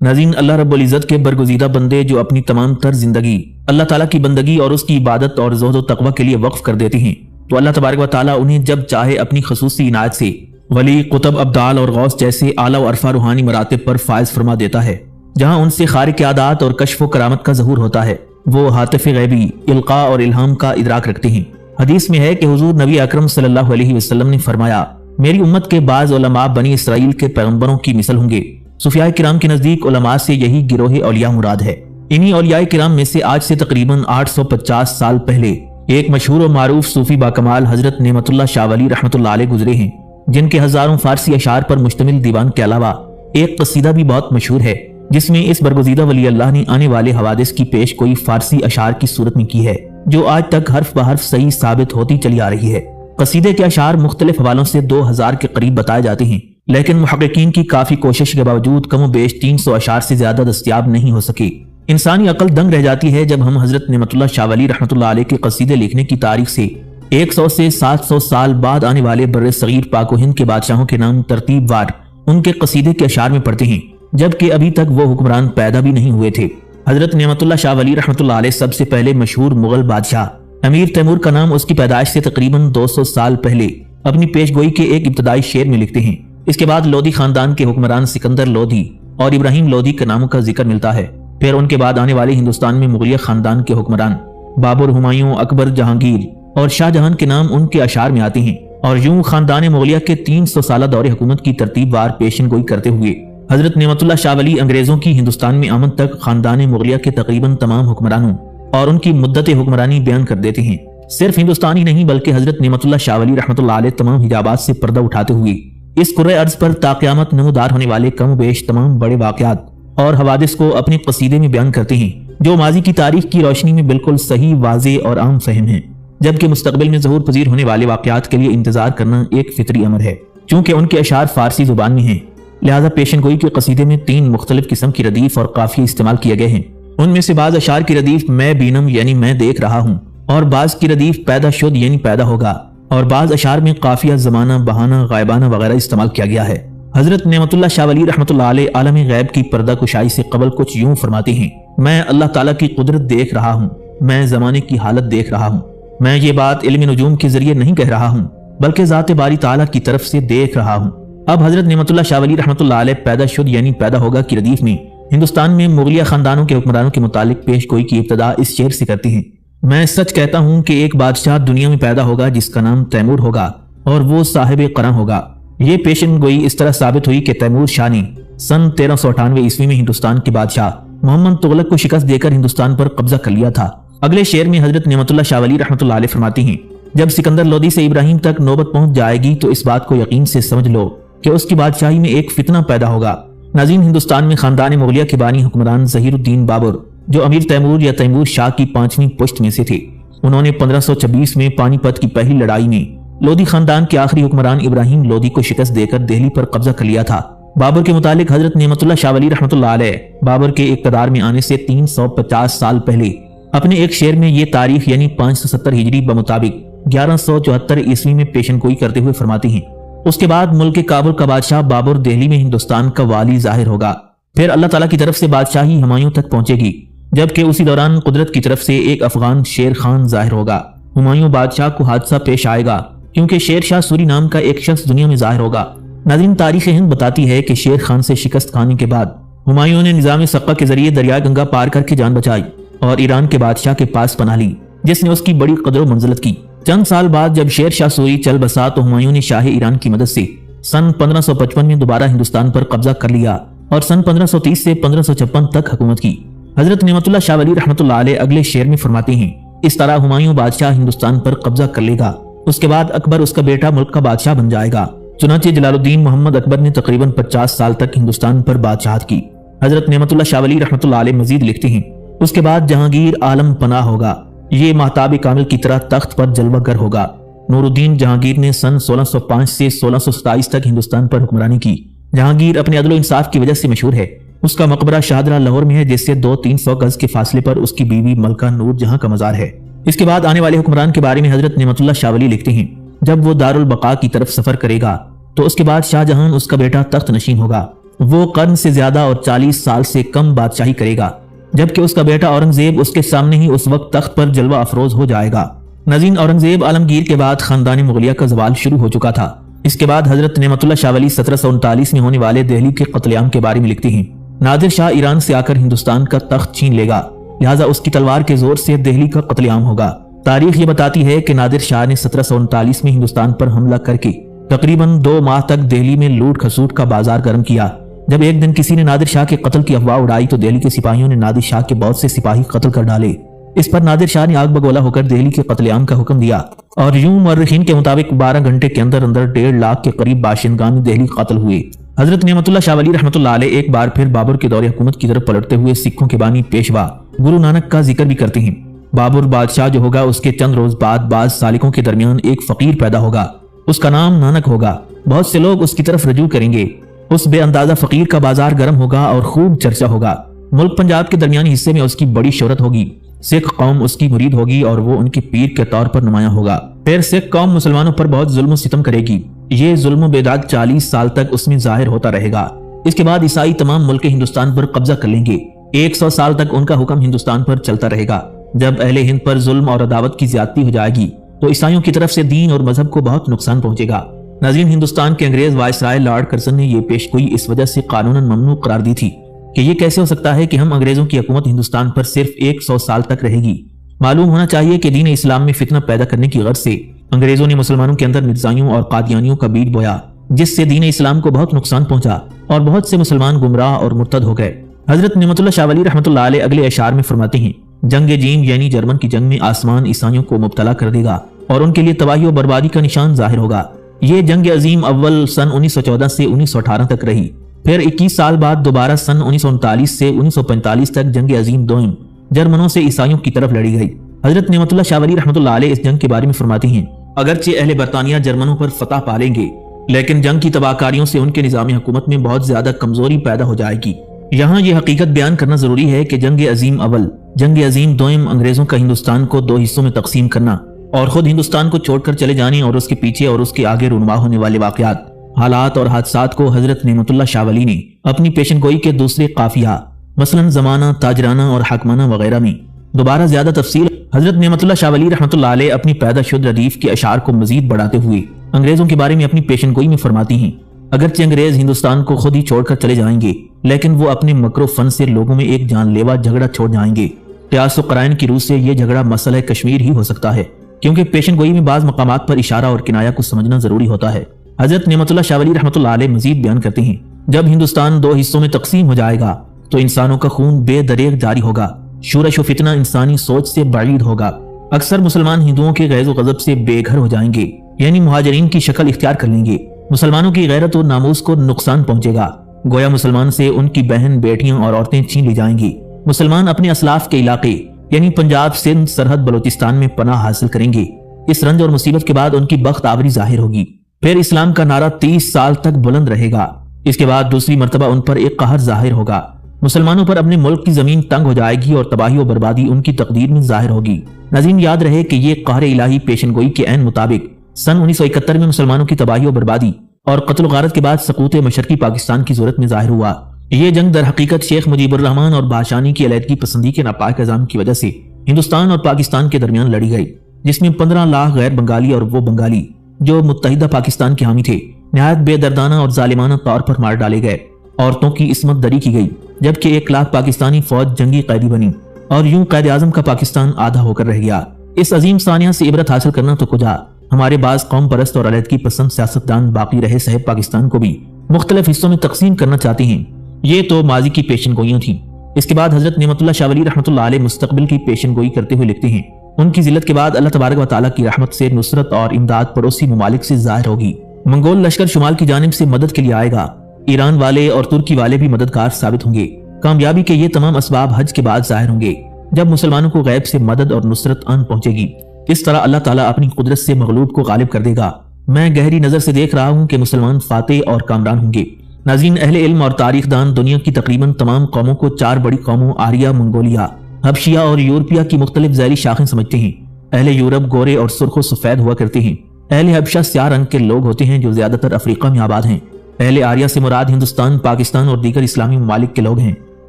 ناظرین، اللہ رب العزت کے برگزیدہ بندے جو اپنی تمام تر زندگی اللہ تعالیٰ کی بندگی اور اس کی عبادت اور زہد و تقوی کے لیے وقف کر دیتے ہیں، تو اللہ تبارک و تعالیٰ انہیں جب چاہے اپنی خصوصی عنایت سے ولی، قطب، ابدال اور غوث جیسے اعلیٰ و عرفہ روحانی مراتب پر فائز فرما دیتا ہے، جہاں ان سے خارق عادات اور کشف و کرامت کا ظہور ہوتا ہے۔ وہ ہاتف غیبی، القاء اور الہام کا ادراک رکھتے ہیں۔ حدیث میں ہے کہ حضور نبی اکرم صلی اللہ علیہ وسلم نے فرمایا، میری امت کے بعض علماء بنی اسرائیل کے پیغمبروں کی مثل ہوں گے۔ صوفیاء کرام کے نزدیک علماء سے یہی گروہ اولیاء مراد ہے۔ انہی اولیاء کرام میں سے آج سے تقریباً 850 سال پہلے ایک مشہور و معروف صوفی باکمال حضرت نعمت اللہ شاہ ولی رحمۃ اللہ علیہ گزرے ہیں، جن کے ہزاروں فارسی اشعار پر مشتمل دیوان کے علاوہ ایک قصیدہ بھی بہت مشہور ہے، جس میں اس برگزیدہ ولی اللہ نے آنے والے حوادث کی پیش گوئی فارسی اشعار کی صورت میں کی ہے، جو آج تک حرف بحرف صحیح ثابت ہوتی چلی آ رہی ہے۔ قصیدے کے اشعار مختلف حوالوں سے 2000 کے قریب بتائے جاتے ہیں، لیکن محققین کی کافی کوشش کے باوجود کم و بیش 300 اشعار سے زیادہ دستیاب نہیں ہو سکے۔ انسانی عقل دنگ رہ جاتی ہے جب ہم حضرت نعمت اللہ شاہ ولی رحمۃ اللہ علیہ کے قصیدے لکھنے کی تاریخ سے 100 سے 700 سال بعد آنے والے بر صغیر پاک و ہند کے بادشاہوں کے نام ترتیب وار ان کے قصیدے کے اشعار میں پڑھتے ہیں، جبکہ ابھی تک وہ حکمران پیدا بھی نہیں ہوئے تھے۔ حضرت نعمت اللہ شاہ ولی رحمۃ اللہ علیہ سب سے پہلے مشہور مغل بادشاہ امیر تیمور کا نام اس کی پیدائش سے تقریباً 200 سال پہلے اپنی پیش گوئی کے ایک ابتدائی شعر میں لکھتے ہیں۔ اس کے بعد لودھی خاندان کے حکمران سکندر لودھی اور ابراہیم لودھی کے ناموں کا ذکر ملتا ہے۔ پھر ان کے بعد آنے والے ہندوستان میں مغلیہ خاندان کے حکمران بابر، ہمایوں، اکبر، جہانگیر اور شاہ جہان کے نام ان کے اشعار میں آتے ہیں، اور یوں خاندان مغلیہ کے 300 سالہ دور حکومت کی ترتیب وار پیشن گوئی کرتے ہوئے حضرت نعمت اللہ شاہ ولی انگریزوں کی ہندوستان میں آمد تک خاندان مغلیہ کے تقریباً تمام حکمرانوں اور ان کی مدت حکمرانی بیان کر دیتے ہیں۔ صرف ہندوستان ہی نہیں بلکہ حضرت نعمت اللہ شاہ ولی رحمۃ اللہ علیہ تمام حجابات سے پردہ اٹھاتے ہوئے اس کرۂ ارض پر تا قیامت نمودار ہونے والے کم و بیش تمام بڑے واقعات اور حوادث کو اپنے قصیدے میں بیان کرتے ہیں، جو ماضی کی تاریخ کی روشنی میں بالکل صحیح، واضح اور عام فہم ہیں، جبکہ مستقبل میں ظہور پذیر ہونے والے واقعات کے لیے انتظار کرنا ایک فطری امر ہے۔ چونکہ ان کے اشعار فارسی زبان میں ہیں، لہذا پیشن گوئی کے قصیدے میں 3 مختلف قسم کی ردیف اور قافیے استعمال کیے گئے ہیں۔ ان میں سے بعض اشعار کی ردیف میں بینم یعنی میں دیکھ رہا ہوں، اور بعض کی ردیف پیدا شد یعنی پیدا ہوگا، اور بعض اشعار میں قافیہ، زمانہ، بہانہ، غائبانہ وغیرہ استعمال کیا گیا ہے۔ حضرت نعمت اللہ شاہ ولی رحمۃ اللہ علیہ عالم غیب کی پردہ کشائی سے قبل کچھ یوں فرماتے ہیں، میں اللہ تعالیٰ کی قدرت دیکھ رہا ہوں، میں زمانے کی حالت دیکھ رہا ہوں، میں یہ بات علم نجوم کے ذریعے نہیں کہہ رہا ہوں بلکہ ذات باری تعالیٰ کی طرف سے دیکھ رہا ہوں۔ اب حضرت نعمت اللہ شاہ ولی رحمۃ اللہ علیہ پیدا شد یعنی پیدا ہوگا کی ردیف میں ہندوستان میں مغلیہ خاندانوں کے حکمرانوں کے متعلق پیش گوئی کی ابتدا اس شعر سے کرتے ہیں، میں سچ کہتا ہوں کہ ایک بادشاہ دنیا میں پیدا ہوگا جس کا نام تیمور ہوگا، اور وہ صاحب قرآن ہوگا۔ یہ پیشن گوئی اس طرح ثابت ہوئی کہ تیمور شاہ نے سن 1398 عیسوی میں ہندوستان کے بادشاہ محمد تغلق کو شکست دے کر ہندوستان پر قبضہ کر لیا تھا۔ اگلے شعر میں حضرت نعمت اللہ شاہ ولی رحمۃ اللہ علیہ فرماتے ہیں، جب سکندر لودھی سے ابراہیم تک نوبت پہنچ جائے گی تو اس بات کو یقین سے سمجھ لو کہ اس کی بادشاہی میں ایک فتنہ پیدا ہوگا۔ ناظرین، ہندوستان میں خاندان مغلیہ کے بانی حکمران ظہیر الدین بابر، جو امیر تیمور یا تیمور شاہ کی 5ویں پشت میں سے تھے، انہوں نے 1526 میں پانی پت کی پہلی لڑائی میں لودھی خاندان کے آخری حکمران ابراہیم لودھی کو شکست دے کر دہلی پر قبضہ کر لیا تھا۔ بابر کے متعلق حضرت نعمت اللہ شاہ ولی رحمۃ اللہ علیہ بابر کے اقتدار میں آنے سے 350 سال پہلے اپنے ایک شعر میں یہ تاریخ یعنی 570 ہجری بمطابق 1174 عیسوی میں پیشن گوئی کرتے ہوئے فرماتے ہیں، اس کے بعد ملک کابل کا بادشاہ بابر دہلی میں ہندوستان کا والی ظاہر ہوگا، پھر اللہ تعالیٰ کی طرف سے بادشاہی ہمایوں تک پہنچے گی، جبکہ اسی دوران قدرت کی طرف سے ایک افغان شیر خان ظاہر ہوگا۔ ہمایوں بادشاہ کو حادثہ پیش آئے گا کیونکہ شیر شاہ سوری نام کا ایک شخص دنیا میں ظاہر ہوگا۔ ناظرین، تاریخ ہند بتاتی ہے کہ شیر خان سے شکست کھانے کے بعد ہمایوں نے نظام سقہ کے ذریعے دریائے گنگا پار کر کے جان بچائی اور ایران کے بادشاہ کے پاس پناہ لی، جس نے اس کی بڑی قدر و منزلت کی۔ چند سال بعد جب شیر شاہ سوری چل بسا تو ہمایوں نے شاہ ایران کی مدد سے سن 1555 میں دوبارہ ہندوستان پر قبضہ کر لیا اور سن 1530 سے 1556 تک حکومت کی۔ حضرت نعمت اللہ شاہ ولی رحمۃ اللہ علیہ اگلے شعر میں فرماتے ہیں، اس طرح ہمایوں بادشاہ ہندوستان پر قبضہ کر لے گا، اس کے بعد اکبر اس کا بیٹا ملک کا بادشاہ بن جائے گا۔ چنانچہ جلال الدین محمد اکبر نے تقریباً 50 سال تک ہندوستان پر بادشاہت کی۔ حضرت نعمت اللہ شاہ ولی رحمۃ اللہ علیہ مزید لکھتے ہیں، اس کے بعد جہانگیر عالم پناہ ہوگا، یہ مہتاب کامل کی طرح تخت پر جلوہ گر ہوگا۔ نور الدین جہانگیر نے سن 1605 سے 1627 تک ہندوستان پر حکمرانی کی۔ جہانگیر اپنے عدل و انصاف کی وجہ سے مشہور ہے۔ اس کا مقبرہ شاہدرہ لاہور میں ہے، جس سے 200-300 گز کے فاصلے پر اس کی بیوی ملکہ نور جہاں کا مزار ہے۔ اس کے بعد آنے والے حکمران کے بارے میں حضرت نعمت اللہ شاہ ولی لکھتے ہیں، جب وہ دارالبقاء کی طرف سفر کرے گا تو اس کے بعد شاہ جہان اس کا بیٹا تخت نشین ہوگا۔ وہ قرن سے زیادہ اور 40 سال سے کم بادشاہی کرے گا، جبکہ اس کا بیٹا اورنگزیب اس کے سامنے ہی اس وقت تخت پر جلوہ افروز ہو جائے گا۔ ناظرین، اورنگزیب عالمگیر کے بعد خاندان مغلیہ کا زوال شروع ہو چکا تھا۔ اس کے بعد حضرت نعمت اللہ شاہ ولی 1739 میں ہونے والے دہلی کے قتل عام کے بارے میں لکھتے ہیں، نادر شاہ ایران سے آ کر ہندوستان کا تخت چھین لے گا، لہٰذا اس کی تلوار کے زور سے دہلی کا قتل عام ہوگا۔ تاریخ یہ بتاتی ہے کہ نادر شاہ نے 1739 میں ہندوستان پر حملہ کر کے تقریباً 2 ماہ تک دہلی میں لوٹ کھسوٹ کا بازار گرم کیا۔ جب ایک دن کسی نے نادر شاہ کے قتل کی افواہ اڑائی تو دہلی کے سپاہیوں نے نادر شاہ کے بہت سے سپاہی قتل کر ڈالے۔ اس پر نادر شاہ نے آگ بگولا ہو کر دہلی کے قتل عام کا حکم دیا، اور یوں مورخین کے مطابق 12 گھنٹے کے اندر 1.5 لاکھ کے قریب باشندگان دہلی قتل ہوئے۔ حضرت نعمت اللہ شاہ ولی رحمۃ اللہ علیہ ایک بار پھر بابر کے دور حکومت کی طرف پلٹتے ہوئے سکھوں کے بانی پیشوا گرو نانک کا ذکر بھی کرتے ہیں۔ بابر بادشاہ جو ہوگا اس کے چند روز بعد بعض سالکوں کے درمیان ایک فقیر پیدا ہوگا، اس کا نام نانک ہوگا۔ بہت سے لوگ اس کی طرف رجوع کریں گے، اس بے اندازہ فقیر کا بازار گرم ہوگا اور خوب چرچا ہوگا۔ ملک پنجاب کے درمیانی حصے میں اس کی بڑی شہرت ہوگی، سکھ قوم اس کی مرید ہوگی اور وہ ان کے پیر کے طور پر نمایاں ہوگا۔ پھر سکھ قوم مسلمانوں پر بہت ظلم و ستم کرے گی، یہ ظلم و بیداد 40 سال تک اس میں ظاہر ہوتا رہے گا۔ اس کے بعد عیسائی تمام ملک ہندوستان پر قبضہ کر لیں گے، 100 سال تک ان کا حکم ہندوستان پر چلتا رہے گا۔ جب اہل ہند پر ظلم اور عداوت کی زیادتی ہو جائے گی تو عیسائیوں کی طرف سے دین اور مذہب کو بہت نقصان پہنچے گا۔ ناظرین، ہندوستان کے انگریز وائسرائے لارڈ کرزن نے یہ پیشگوئی اس وجہ سے قانوناً ممنوع قرار دی تھی کہ یہ کیسے ہو سکتا ہے کہ ہم انگریزوں کی حکومت ہندوستان پر صرف 100 سال تک رہے گی۔ معلوم ہونا چاہیے کہ دین اسلام میں فتنہ پیدا کرنے کی غرض سے انگریزوں نے مسلمانوں کے اندر مرزائیوں اور قادیانیوں کا بیج بویا، جس سے دین اسلام کو بہت نقصان پہنچا اور بہت سے مسلمان گمراہ اور مرتد ہو گئے۔ حضرت نعمت اللہ شاہ ولی رحمۃ اللہ علیہ اگلے اشعار میں فرماتے ہیں، جنگ جیم یعنی جرمن کی جنگ میں آسمان عیسائیوں کو مبتلا کر دے گا اور ان کے لیے تباہی و بربادی کا نشان ظاہر ہوگا۔ یہ جنگ عظیم اول سن 1914 سے 1918 تک رہی، پھر 21 سال بعد دوبارہ سن 1939 سے 1945 تک جنگ عظیم دوئم جرمنوں سے عیسائیوں کی طرف لڑی گئی۔ حضرت نعمت اللہ شاہ ولی رحمۃ اللہ علیہ اس جنگ کے بارے میں فرماتی ہیں، اگرچہ اہل برطانیہ جرمنوں پر فتح پالیں گے لیکن جنگ کی تباہ کاریوں سے ان کے نظام حکومت میں بہت زیادہ کمزوری پیدا ہو جائے گی۔ یہاں یہ حقیقت بیان کرنا ضروری ہے کہ جنگ عظیم اول جنگ عظیم دوئم انگریزوں کا ہندوستان کو 2 حصوں میں تقسیم کرنا اور خود ہندوستان کو چھوڑ کر چلے جانے اور اس کے پیچھے اور اس کے آگے رونما ہونے والے واقعات، حالات اور حادثات کو حضرت نعمت اللہ شاہ ولی نے اپنی پیشن گوئی کے دوسرے قافیہ مثلاً زمانہ، تاجرانہ اور حاکمانہ وغیرہ میں دوبارہ زیادہ تفصیل حضرت نعمت اللہ شاہ ولی رحمۃ اللہ علیہ اپنی پیدا شد ردیف کے اشعار کو مزید بڑھاتے ہوئے انگریزوں کے بارے میں اپنی پیشن گوئی میں فرماتی ہیں، اگرچہ انگریز ہندوستان کو خود ہی چھوڑ کر چلے جائیں گے لیکن وہ اپنے مکر و فن سے لوگوں میں ایک جان لیوا جھگڑا چھوڑ جائیں گے۔ قیاس و قرائن کی روح سے یہ جھگڑا مسئلہ کشمیر ہی ہو سکتا ہے، کیونکہ پیشن گوئی میں بعض مقامات پر اشارہ اور کنایہ کو سمجھنا ضروری ہوتا ہے۔ حضرت نعمت اللہ شاہ ولی رحمۃ اللہ علیہ مزید بیان کرتے ہیں، جب ہندوستان 2 حصوں میں تقسیم ہو جائے گا تو انسانوں کا خون بے دریغ جاری ہوگا، شورش و فتنہ انسانی سوچ سے بعید ہوگا، اکثر مسلمان ہندوؤں کے غیظ و غضب سے بے گھر ہو جائیں گے، یعنی مہاجرین کی شکل اختیار کر لیں گے، مسلمانوں کی غیرت و ناموس کو نقصان پہنچے گا، گویا مسلمان سے ان کی بہن، بیٹیاں اور عورتیں چھین لی جائیں گی، مسلمان اپنے اسلاف کے علاقے یعنی پنجاب، سندھ، سرحد، بلوچستان میں پناہ حاصل کریں گے۔ اس رنج اور مصیبت کے بعد ان کی بخت آوری ظاہر ہوگی، پھر اسلام کا نعرہ 30 سال تک بلند رہے گا، اس کے بعد دوسری مرتبہ ان پر ایک قہر ظاہر ہوگا، مسلمانوں پر اپنے ملک کی زمین تنگ ہو جائے گی اور تباہی و بربادی ان کی تقدیر میں ظاہر ہوگی۔ ناظرین، یاد رہے کہ یہ قہر الہی پیشن گوئی کے عین مطابق سن 1971 میں مسلمانوں کی تباہی و بربادی اور قتل و غارت کے بعد سقوط مشرقی پاکستان کی صورت میں ظاہر ہوا۔ یہ جنگ در حقیقت شیخ مجیب الرحمن اور بادشاہانی کی علیحدگی پسندی کے ناپاک نظام کی وجہ سے ہندوستان اور پاکستان کے درمیان لڑی گئی، جس میں 15 لاکھ غیر بنگالی اور وہ بنگالی جو متحدہ پاکستان کے حامی تھے نہایت بے دردانہ اور ظالمانہ طور پر مار ڈالے گئے، عورتوں کی عصمت دری کی گئی، جبکہ 1 لاکھ پاکستانی فوج جنگی قیدی بنی اور یوں قائد اعظم کا پاکستان آدھا ہو کر رہ گیا۔ اس عظیم ثانیہ سے عبرت حاصل کرنا تو کجا، ہمارے بعض قوم پرست اور علیحدگی پسند سیاستدان باقی رہے صاحب پاکستان کو بھی مختلف حصوں میں تقسیم کرنا چاہتے ہیں۔ یہ تو ماضی کی پیشن گوئیاں تھیں۔ اس کے بعد حضرت نعمت اللہ شاہ ولی رحمۃ اللہ علیہ مستقبل کی پیشن گوئی کرتے ہوئے لکھتے ہیں، ان کی ذلت کے بعد اللہ تبارک و تعالیٰ کی رحمت سے نصرت اور امداد پڑوسی ممالک سے ظاہر ہوگی، منگول لشکر شمال کی جانب سے مدد کے لیے آئے گا، ایران والے اور ترکی والے بھی مددگار ثابت ہوں گے، کامیابی کے یہ تمام اسباب حج کے بعد ظاہر ہوں گے جب مسلمانوں کو غیب سے مدد اور نصرت آن پہنچے گی۔ اس طرح اللہ تعالیٰ اپنی قدرت سے مغلوب کو غالب کر دے گا۔ میں گہری نظر سے دیکھ رہا ہوں کہ مسلمان فاتح اور کامران ہوں گے۔ ناظرین، اہل علم اور تاریخ دان دنیا کی تقریباً تمام قوموں کو 4 بڑی قوموں آریہ، منگولیا، حبشیہ اور یورپیہ کی مختلف ذیلی شاخیں سمجھتے ہیں۔ اہل یورپ گورے اور سرخ و سفید ہوا کرتے ہیں، اہل حبشہ سیاہ رنگ کے لوگ ہوتے ہیں جو زیادہ تر افریقہ میں آباد ہیں، اہل آریہ سے مراد ہندوستان، پاکستان اور دیگر اسلامی ممالک کے لوگ ہیں،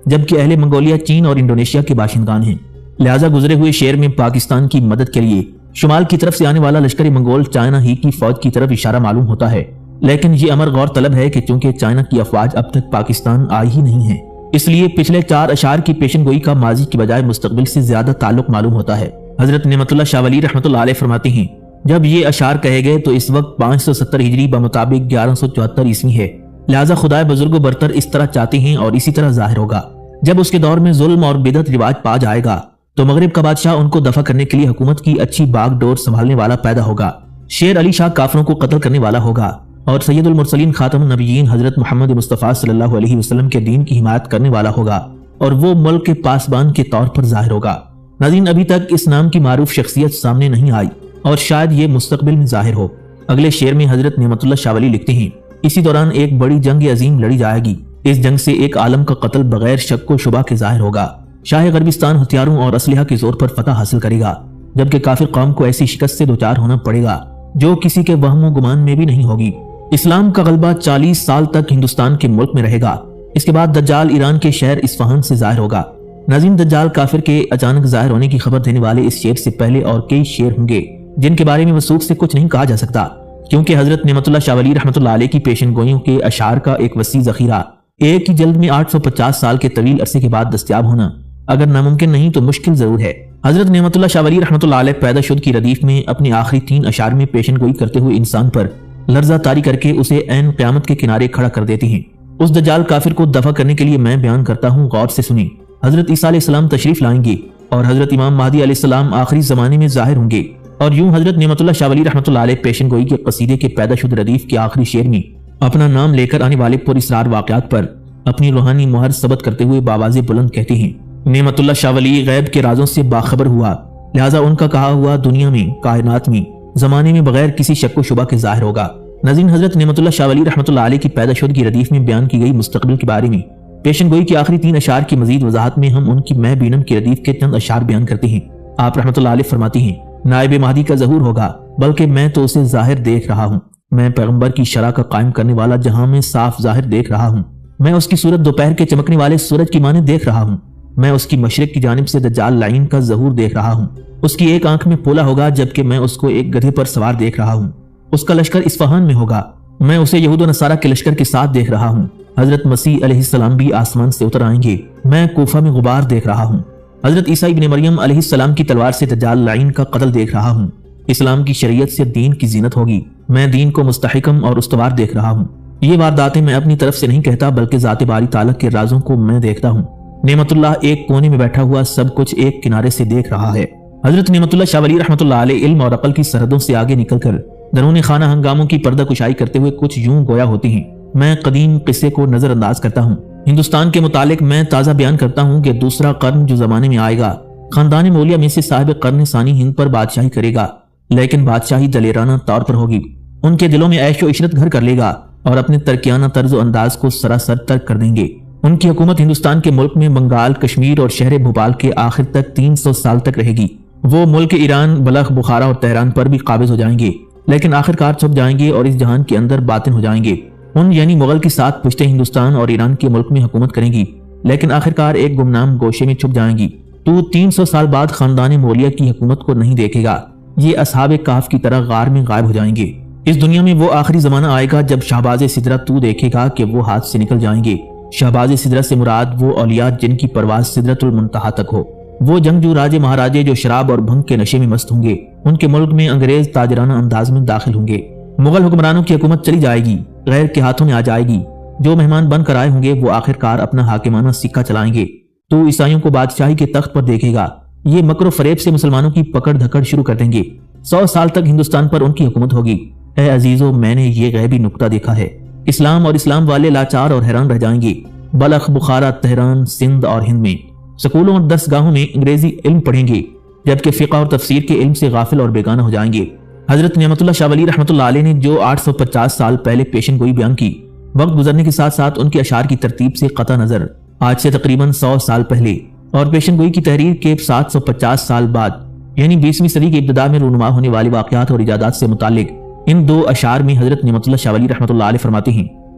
جبکہ اہل منگولیا چین اور انڈونیشیا کے باشندگان ہیں۔ لہٰذا گزرے ہوئے شعر میں پاکستان کی مدد کے لیے شمال کی طرف سے آنے والا لشکر منگول چائنا ہی کی فوج کی طرف اشارہ معلوم ہوتا ہے، لیکن یہ امر غور طلب ہے کہ چونکہ چائنا کی افواج اب تک پاکستان آئی ہی نہیں ہیں، اس لیے پچھلے 4 اشعار کی پیشن گوئی کا ماضی کی بجائے مستقبل سے زیادہ تعلق معلوم ہوتا ہے۔ حضرت نعمت اللہ شاہ ولی رحمۃ اللہ علیہ فرماتے ہیں، جب یہ اشعار کہے گئے تو اس وقت 570 ہجری بمطابق 1174 عیسوی ہے، لہٰذا خدائے بزرگ و برتر اس طرح چاہتے ہیں اور اسی طرح ظاہر ہوگا۔ جب اس کے دور میں ظلم اور بدعت رواج پا جائے گا تو مغرب کا بادشاہ ان کو دفع کرنے کے لیے حکومت کی اچھی باغ ڈور سنبھالنے والا پیدا ہوگا، شیر علی شاہ کافروں کو قتل کرنے والا ہوگا اور سید المرسلین خاتم النبیین حضرت محمد مصطفیٰ صلی اللہ علیہ وسلم کے دین کی حمایت کرنے والا ہوگا اور وہ ملک کے پاسبان کے طور پر ظاہر ہوگا۔ ناظرین، ابھی تک اس نام کی معروف شخصیت سامنے نہیں آئی اور شاید یہ مستقبل میں ظاہر ہو۔ اگلے شعر میں حضرت نعمت اللہ شاہ ولی لکھتے ہیں، اسی دوران ایک بڑی جنگ عظیم لڑی جائے گی، اس جنگ سے ایک عالم کا قتل بغیر شک و شبہ کے ظاہر ہوگا۔ شاہ غربستان ہتھیاروں اور اسلحہ کے زور پر فتح حاصل کرے گا، جبکہ کافر قوم کو ایسی شکست سے دوچار ہونا پڑے گا جو کسی کے وہم و گمان میں بھی نہیں ہوگی۔ اسلام کا غلبہ 40 سال تک ہندوستان کے ملک میں رہے گا، اس کے بعد دجال ایران کے شہر اصفہان سے ظاہر ہوگا۔ ناظرین، دجال کافر کے اچانک ظاہر ہونے کی خبر دینے والے اس شعر سے پہلے اور کئی شعر ہوں گے جن کے بارے میں وثوق سے کچھ نہیں کہا جا سکتا، کیونکہ حضرت نعمت اللہ شاہ ولی رحمۃ اللہ علیہ کی پیشن گوئیوں کے اشعار کا ایک وسیع ذخیرہ ایک ہی جلد میں 850 سال کے طویل عرصے کے بعد دستیاب ہونا اگر ناممکن نہیں تو مشکل ضرور ہے۔ حضرت نعمت اللہ شاہ ولی رحمۃ اللہ علیہ پیدا شد کی ردیف میں اپنے آخری 3 اشعار میں پیشن گوئی کرتے ہوئے انسان پر لرزہ طاری کر کے اسے عین قیامت کے کنارے کھڑا کر دیتی ہیں۔ اس دجال کافر کو دفع کرنے کے لیے میں بیان کرتا ہوں، غور سے سنیں۔ حضرت عیسیٰ علیہ السلام تشریف لائیں گے اور حضرت امام مہدی علیہ السلام آخری زمانے میں ظاہر ہوں گے، اور یوں حضرت نعمت اللہ شاہ ولی رحمۃ اللہ علیہ پیشن گوئی کے قصیدے کے پیدا شد ردیف کے آخری شعر میں اپنا نام لے کر آنے والے پر اسرار واقعات پر اپنی روحانی مہر ثبت کرتے ہوئے باواز بلند کہتے ہیں، نعمت اللہ شاہ ولی غیب کے رازوں سے باخبر ہوا، لہٰذا ان کا کہا ہوا دنیا میں، کائنات میں، زمانے میں بغیر کسی شک و شبہ کے ظاہر ہوگا۔ ناظرین، حضرت نعمت اللہ شاہ ولی رحمۃ اللہ علیہ کی پیدا شد کی ردیف میں بیان کی گئی مستقبل کے بارے میں پیشن گوئی کی آخری 3 اشعار کی مزید وضاحت میں ہم ان کی میں بینم کی ردیف کے چند اشعار بیان کرتے ہیں۔ آپ رحمۃ اللہ علیہ فرماتی ہیں، نائب مہدی کا ظہور ہوگا، بلکہ میں تو اسے ظاہر دیکھ رہا ہوں، میں پیغمبر کی شرع کا قائم کرنے والا جہاں میں صاف ظاہر دیکھ رہا ہوں، میں اس کی صورت دوپہر کے چمکنے والے سورج کی مانند دیکھ رہا ہوں، میں اس کی مشرق کی جانب سے دجال لعین کا ظہور دیکھ رہا ہوں، اس کی ایک آنکھ میں پولا ہوگا جبکہ میں اس کو ایک گدھے پر سوار دیکھ رہا ہوں، اس کا لشکر اصفہان میں ہوگا، میں اسے یہود و نصارہ کے لشکر کے ساتھ دیکھ رہا ہوں، حضرت مسیح علیہ السلام بھی آسمان سے اتر آئیں گے، میں کوفہ میں غبار دیکھ رہا ہوں، حضرت عیسیٰ ابن مریم علیہ السلام کی تلوار سے دجال لعین کا قتل دیکھ رہا ہوں، اسلام کی شریعت سے دین کی زینت ہوگی، میں دین کو مستحکم اور استوار دیکھ رہا ہوں۔ یہ وارداتیں میں اپنی طرف سے نہیں کہتا بلکہ ذات باری تعالیٰ کے رازوں کو میں دیکھتا ہوں۔ نعمت اللہ ایک کونے میں بیٹھا ہوا سب کچھ ایک کنارے سے دیکھ رہا ہے۔ حضرت نعمت اللہ شاہ ولی رحمۃ اللہ علیہ علم اور عقل کی سرحدوں سے آگے نکل کر درون خانہ ہنگاموں کی پردہ کشائی کرتے ہوئے کچھ یوں گویا ہوتی ہیں، میں قدیم قصے کو نظر انداز کرتا ہوں، ہندوستان کے متعلق میں تازہ بیان کرتا ہوں کہ دوسرا قرن جو زمانے میں آئے گا، خاندان مولیہ میں سے صاحب قرن ثانی ہند پر بادشاہی کرے گا، لیکن بادشاہی دلیرانہ طور پر ہوگی، ان کے دلوں میں عیش و عشرت گھر کر لے گا اور اپنے ترکیانہ طرز و انداز کو سراسر ترک کر دیں گے۔ ان کی حکومت ہندوستان کے ملک میں بنگال، کشمیر اور شہر بھوپال کے آخر تک 300 سال تک رہے گی۔ وہ ملک ایران، بلخ، بخارا اور تہران پر بھی قابض ہو جائیں گے، لیکن آخر کار چھپ جائیں گے اور اس جہان کے اندر باطن ہو جائیں گے۔ ان یعنی مغل کے ساتھ پشتے ہندوستان اور ایران کے ملک میں حکومت کریں گی، لیکن آخر کار ایک گمنام گوشے میں چھپ جائیں گی۔ تو 300 سال بعد خاندان مولیہ کی حکومت کو نہیں دیکھے گا، یہ اصحاب کہف کی طرح غار میں غائب ہو جائیں گے۔ اس دنیا میں وہ آخری زمانہ آئے گا جب شہباز سدرہ تو دیکھے گا کہ وہ ہاتھ سے نکل جائیں گے۔ شہباز سدرہ سے مراد وہ اولیاء جن کی پرواز سدرۃ المنتہا تک ہو، وہ جنگجو راجے مہاراجے جو شراب اور بھنگ کے نشے میں مست ہوں گے، ان کے ملک میں انگریز تاجرانہ انداز میں داخل ہوں گے، مغل حکمرانوں کی حکومت چلی جائے گی، غیر کے ہاتھوں میں آ جائے گی، جو مہمان بن کر آئے ہوں گے وہ آخر کار اپنا حاکمانہ سکہ چلائیں گے، تو عیسائیوں کو بادشاہی کے تخت پر دیکھے گا، یہ مکر و فریب سے مسلمانوں کی پکڑ دھکڑ شروع کر دیں گے، 100 سال تک ہندوستان پر ان کی حکومت ہوگی۔ اے عزیزو، میں نے یہ غیبی نقطہ دیکھا ہے، اسلام اور اسلام والے لاچار اور حیران رہ جائیں گے۔ بلخ، بخارا، تہران، سندھ اور ہند میں سکولوں اور درسگاہوں میں انگریزی علم پڑھیں گے، جبکہ فقہ اور تفسیر کے علم سے غافل اور بیگانہ ہو جائیں گے۔ حضرت نعمت اللہ شاہ ولی رحمۃ اللہ علیہ نے جو 850 سال پہلے پیشن گوئی بیان کی، وقت گزرنے کے ساتھ ساتھ ان کے اشعار کی ترتیب سے قطع نظر آج سے تقریباً 100 سال پہلے اور پیشن گوئی کی تحریر کے 750 سال بعد یعنی 20ویں صدی کے ابتدا میں رونما ہونے والی واقعات اور ایجادات سے متعلق ان 2 اشعار میں حضرت نعمت اللہ شاہ ولی رحمۃ اللہ علیہ فرماتے ہیں،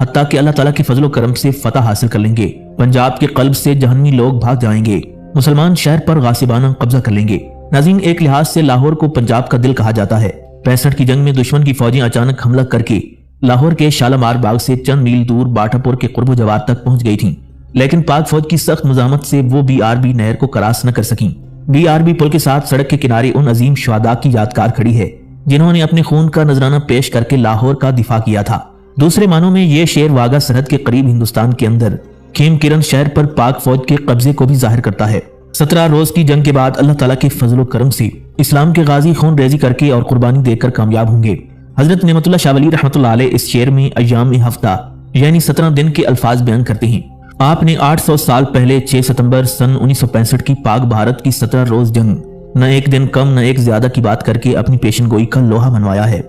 حتیٰ کہ اللہ تعالیٰ کے فضل و کرم سے فتح حاصل کر لیں گے۔ پنجاب کے قلب سے جہنمی لوگ بھاگ جائیں گے، مسلمان شہر پر غاصبانہ قبضہ کر لیں گے۔ ناظرین، ایک لحاظ سے لاہور کو پنجاب کا دل کہا جاتا ہے۔ 65 کی جنگ میں دشمن کی فوجیں اچانک حملہ کر کے لاہور کے شالامار باغ سے چند میل دور باٹا پور کے قرب و جوار تک پہنچ گئی تھیں، لیکن پاک فوج کی سخت مزاحمت سے وہ BRB نہر کو کراس نہ کر سکیں۔ BRB پل کے ساتھ سڑک کے کنارے ان عظیم شہداء کی یادگار کھڑی ہے جنہوں نے اپنے خون کا نذرانہ پیش کر کے لاہور کا دفاع کیا تھا۔ دوسرے معنوں میں یہ شعر واگا سرحد کے قریب ہندوستان کے اندر خیم کرن شہر پر پاک فوج کے قبضے کو بھی ظاہر کرتا ہے۔ 17 روز کی جنگ کے بعد اللہ تعالیٰ کے فضل و کرم سے اسلام کے غازی خون ریزی کر کے اور قربانی دے کر کامیاب ہوں گے۔ حضرت نعمت اللہ شاہ ولی رحمۃ اللہ علیہ اس شعر میں ایام ہفتہ یعنی 17 دن کے الفاظ بیان کرتے ہیں۔ آپ نے 800 سال پہلے 6 ستمبر سن 1965 کی پاک بھارت کی 17 روز جنگ نہ ایک دن کم نہ ایک زیادہ کی بات کر کے اپنی پیشن گوئی کا لوہا منوایا ہے۔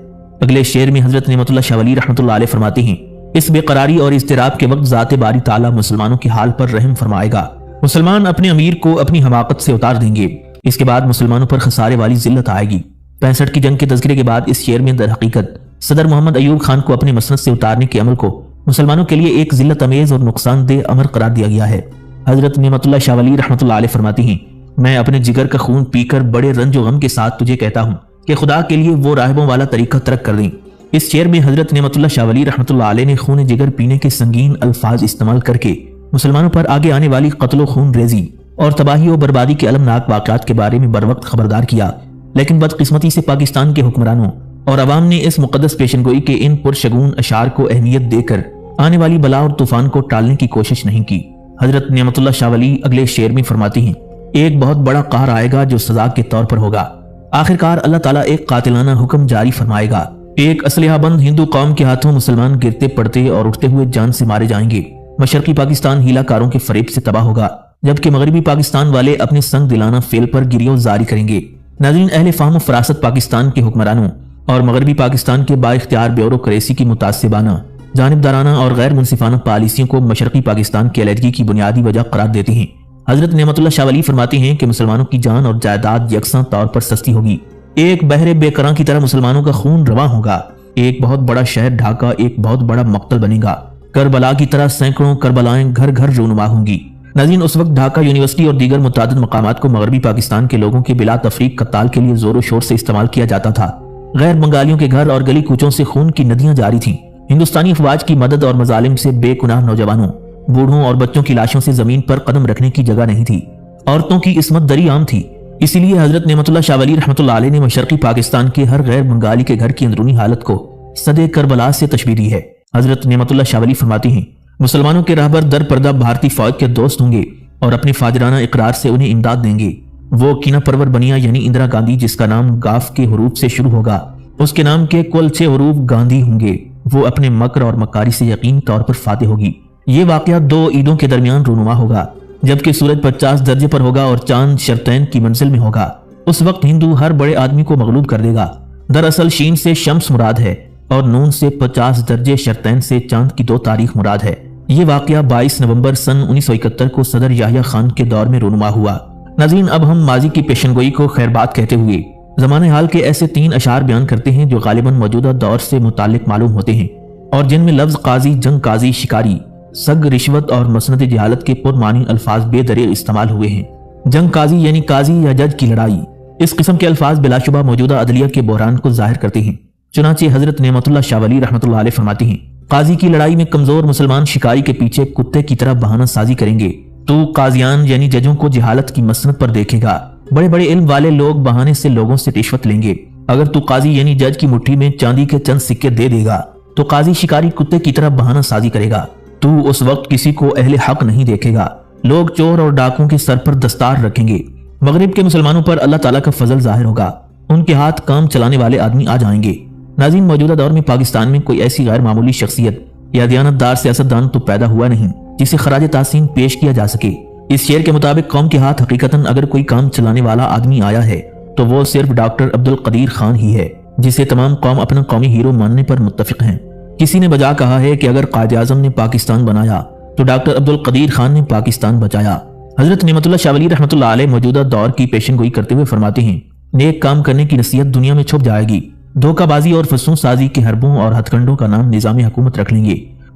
اگلے شعر میں حضرت نعمت اللہ شاہ ولی رحمۃ اللہ علیہ فرماتے ہیں، اس بے قراری اور اضطراب کے وقت ذات باری تعالیٰ مسلمانوں کے حال پر رحم فرمائے گا۔ مسلمان اپنے امیر کو اپنی حماقت سے اتار دیں گے، اس کے بعد مسلمانوں پر خسارے والی ذلت آئے گی۔ 65 کی جنگ کے تذکرے کے بعد اس شعر میں در حقیقت صدر محمد ایوب خان کو اپنے مسند سے اتارنے کے عمل کو مسلمانوں کے لیے ایک ذلت امیز اور نقصان دہ امر قرار دیا گیا ہے۔ حضرت نعمت اللہ شاہ ولی رحمۃ اللہ علیہ فرماتی ہیں، میں اپنے جگر کا خون پی کر بڑے رنج و غم کے ساتھ تجھے کہتا ہوں کہ خدا کے لیے وہ راہبوں والا طریقہ ترک کر دیں۔ اس شعر میں حضرت نعمت اللہ شاہ ولی رحمۃ اللہ علیہ نے خون جگر پینے کے سنگین الفاظ استعمال کر کے مسلمانوں پر آگے آنے والی قتل و خون ریزی اور تباہی و بربادی کے المناک واقعات کے بارے میں بروقت خبردار کیا، لیکن بدقسمتی سے پاکستان کے حکمرانوں اور عوام نے اس مقدس پیشن گوئی کے ان پرشگون اشعار کو اہمیت دے کر آنے والی بلا اور طوفان کو ٹالنے کی کوشش نہیں کی۔ حضرت نعمت اللہ شاہ ولی اگلے شعر میں فرماتی ہیں، ایک بہت بڑا قہر آئے گا جو سزا کے طور پر ہوگا۔ آخرکار اللہ تعالیٰ ایک قاتلانہ حکم جاری فرمائے گا، ایک اسلحہ بند ہندو قوم کے ہاتھوں مسلمان گرتے پڑتے اور اٹھتے ہوئے جان سے مارے جائیں گے۔ مشرقی پاکستان ہیلا کاروں کے فریب سے تباہ ہوگا، جبکہ مغربی پاکستان والے اپنے سنگ دلانہ فیل پر گریو جاری کریں گے۔ ناظرین، اہل فہم و فراست پاکستان کے حکمرانوں اور مغربی پاکستان کے با اختیار بیوروکریسی کی متعصبانہ، جانبدارانہ اور غیر منصفانہ پالیسیوں کو مشرقی پاکستان کی علیحدگی کی بنیادی وجہ قرار دیتے ہیں۔ حضرت نعمت اللہ شاہ ولی فرماتے ہیں کہ مسلمانوں کی جان اور جائیداد یکساں طور پر سستی ہوگی، ایک بحر بے کراں کی طرح مسلمانوں کا خون رواں ہوگا، ایک بہت بڑا شہر ڈھاکہ ایک بہت بڑا مقتل بنے گا، کربلا کی طرح سینکڑوں کربلائیں گھر گھر رونما ہوں گی۔ ناظرین، اس وقت ڈھاکہ یونیورسٹی اور دیگر متعدد مقامات کو مغربی پاکستان کے لوگوں کے بلا تفریق قتال کے لیے زور و شور سے استعمال کیا جاتا تھا۔ غیر بنگالیوں کے گھر اور گلی کوچوں سے خون کی ندیاں جاری تھیں۔ ہندوستانی افواج کی مدد اور مظالم سے بے گناہ نوجوانوں، بوڑھوں اور بچوں کی لاشوں سے زمین پر قدم رکھنے کی جگہ نہیں تھی۔ عورتوں کی عصمت دری عام تھی، اسی لیے حضرت نعمت اللہ شاہ ولی رحمۃ اللہ علیہ نے مشرقی پاکستان کے ہر غیر بنگالی کے گھر کی اندرونی حالت کو صدے کربلا سے تشبیہ دی ہے۔ حضرت نعمت اللہ شاہ ولی فرماتی ہیں، مسلمانوں کے راہبر در پردہ بھارتی فوج کے دوست ہوں گے اور اپنے فاجرانہ اقرار سے انہیں امداد دیں گے۔ وہ کینہ پرور بنیا یعنی اندرا گاندھی، جس کا نام گاف کے حروف سے شروع ہوگا، اس کے نام کے کل 6 حروف گاندھی ہوں گے۔ وہ اپنے مکر اور مکاری سے یقینی طور پر فاتح ہوگی۔ یہ واقعہ 2 عیدوں کے درمیان رونما ہوگا، جبکہ سورج 50 درجے پر ہوگا اور چاند شرطین کی منزل میں ہوگا۔ اس وقت ہندو ہر بڑے آدمی کو مغلوب کر دے گا۔ دراصل شین سے شمس مراد ہے اور نون سے 50 درجے، شرطین سے چاند کی 2 تاریخ مراد ہے۔ یہ واقعہ 22 نومبر سن 1971 کو صدر یحییٰ خان کے دور میں رونما ہوا۔ ناظرین، اب ہم ماضی کی پیشن گوئی کو خیر بات کہتے ہوئے زمانہ حال کے ایسے 3 اشعار بیان کرتے ہیں جو غالباً موجودہ دور سے متعلق معلوم ہوتے ہیں اور جن میں لفظ قاضی، جنگ قاضی، شکاری، سگ، رشوت اور مسند جہالت کے پرمعنی الفاظ بے دریغ استعمال ہوئے ہیں۔ جنگ قاضی یعنی قاضی یا جج کی لڑائی، اس قسم کے الفاظ بلا شبہ موجودہ عدلیہ کے بحران کو ظاہر کرتے ہیں۔ چنانچہ حضرت نعمت اللہ شاہ ولی رحمۃ اللہ علیہ فرماتے ہیں، قاضی کی لڑائی میں کمزور مسلمان شکاری کے پیچھے کتے کی طرح بہانہ سازی کریں گے۔ تو قاضیان یعنی ججوں کو جہالت کی مسند پر دیکھے گا۔ بڑے بڑے علم والے لوگ بہانے سے لوگوں سے رشوت لیں گے۔ اگر تو قاضی یعنی جج کی مٹھی میں چاندی کے چند سکے دے دے گا تو قاضی شکاری کتے کی طرح بہانہ سازی کرے گا۔ تو اس وقت کسی کو اہل حق نہیں دیکھے گا۔ لوگ چور اور ڈاکوں کے سر پر دستار رکھیں گے۔ مغرب کے مسلمانوں پر اللہ تعالیٰ کا فضل ظاہر ہوگا، ان کے ہاتھ کام چلانے والے آدمی آ جائیں گے۔ ناظرین، موجودہ دور میں پاکستان میں کوئی ایسی غیر معمولی شخصیت یا دیانتدار سیاستدان تو پیدا ہوا نہیں جسے خراج تحسین پیش کیا جا سکے۔ اس شعر کے مطابق قوم کے ہاتھ حقیقتاً اگر کوئی کام چلانے والا آدمی آیا ہے تو وہ صرف ڈاکٹر عبدالقدیر خان ہی ہے، جسے تمام قوم اپنا قومی ہیرو ماننے پر متفق ہیں۔ کسی نے بجا کہا ہے کہ اگر قائد اعظم نے پاکستان بنایا تو ڈاکٹر عبدالقدیر خان نے پاکستان بچایا۔ حضرت نعمت اللہ شاہ ولی رحمۃ اللہ علیہ موجودہ دور کی پیشن گوئی کرتے ہوئے فرماتے ہیں، نیک کام کرنے کی نصیحت دنیا میں چھپ جائے گی۔ دھوکہ بازی اور فسوں سازی کے حربوں اور ہتھ کنڈوں کا نام نظام حکومت رکھ لیں گے۔